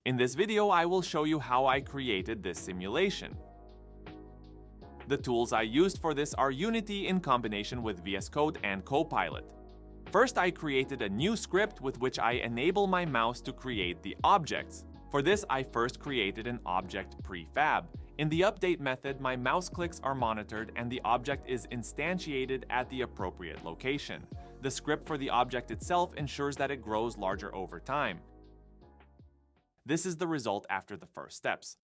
In this video, I will show you how I created this simulation. The tools I used for this are Unity in combination with VS Code and Copilot. First, I created a new script with which I enable my mouse to create the objects. For this, I first created an object prefab. In the update method, my mouse clicks are monitored and the object is instantiated at the appropriate location. The script for the object itself ensures that it grows larger over time. This is the result after the first steps.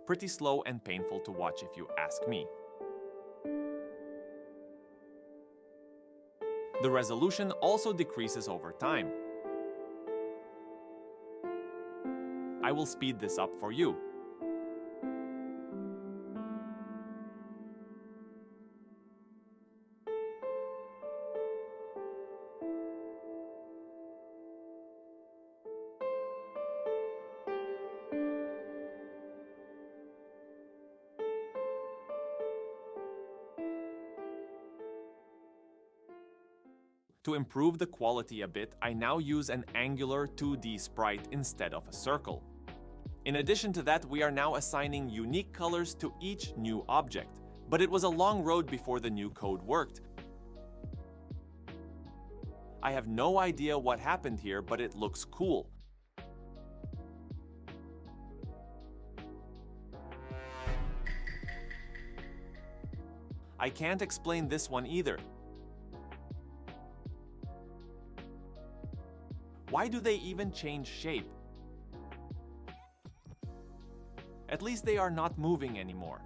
Pretty slow and painful to watch if you ask me. The resolution also decreases over time. I will speed this up for you. To improve the quality a bit, I now use an angular 2D sprite instead of a circle. In addition to that, we are now assigning unique colors to each new object. But it was a long road before the new code worked. I have no idea what happened here, but it looks cool. I can't explain this one either. Why do they even change shape? At least they are not moving anymore.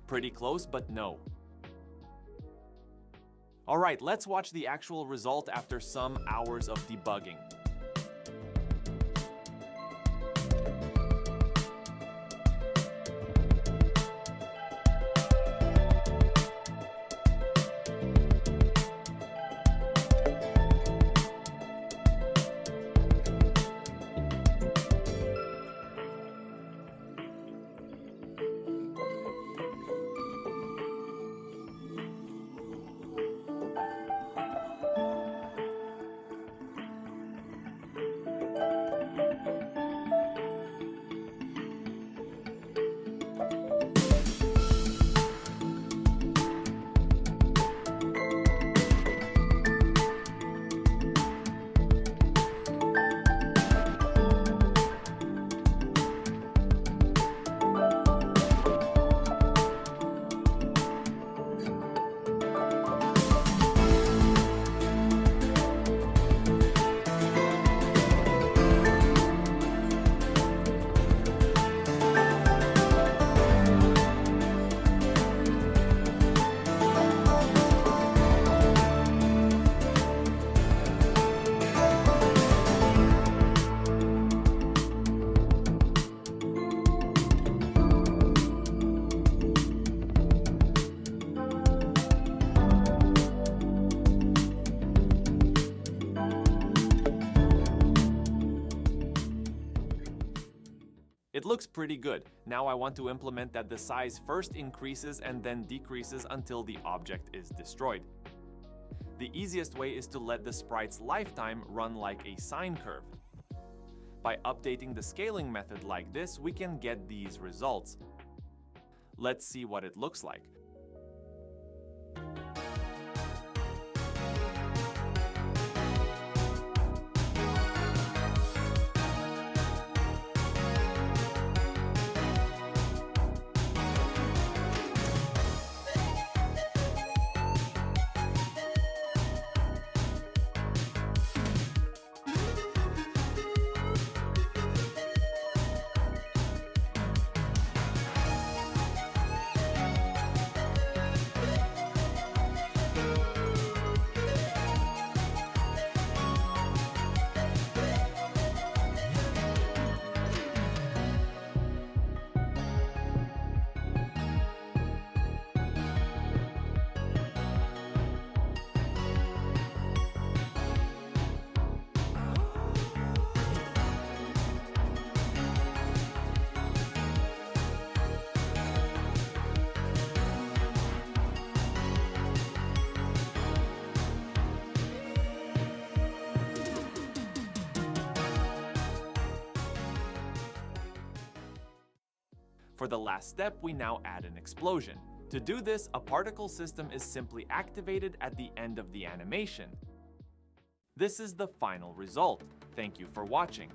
Pretty close, but no. Alright, let's watch the actual result after some hours of debugging. It looks pretty good. Now I want to implement that the size first increases and then decreases until the object is destroyed. The easiest way is to let the sprite's lifetime run like a sine curve. By updating the scaling method like this, we can get these results. Let's see what it looks like. For the last step, we now add an explosion. To do this, a particle system is simply activated at the end of the animation. This is the final result. Thank you for watching.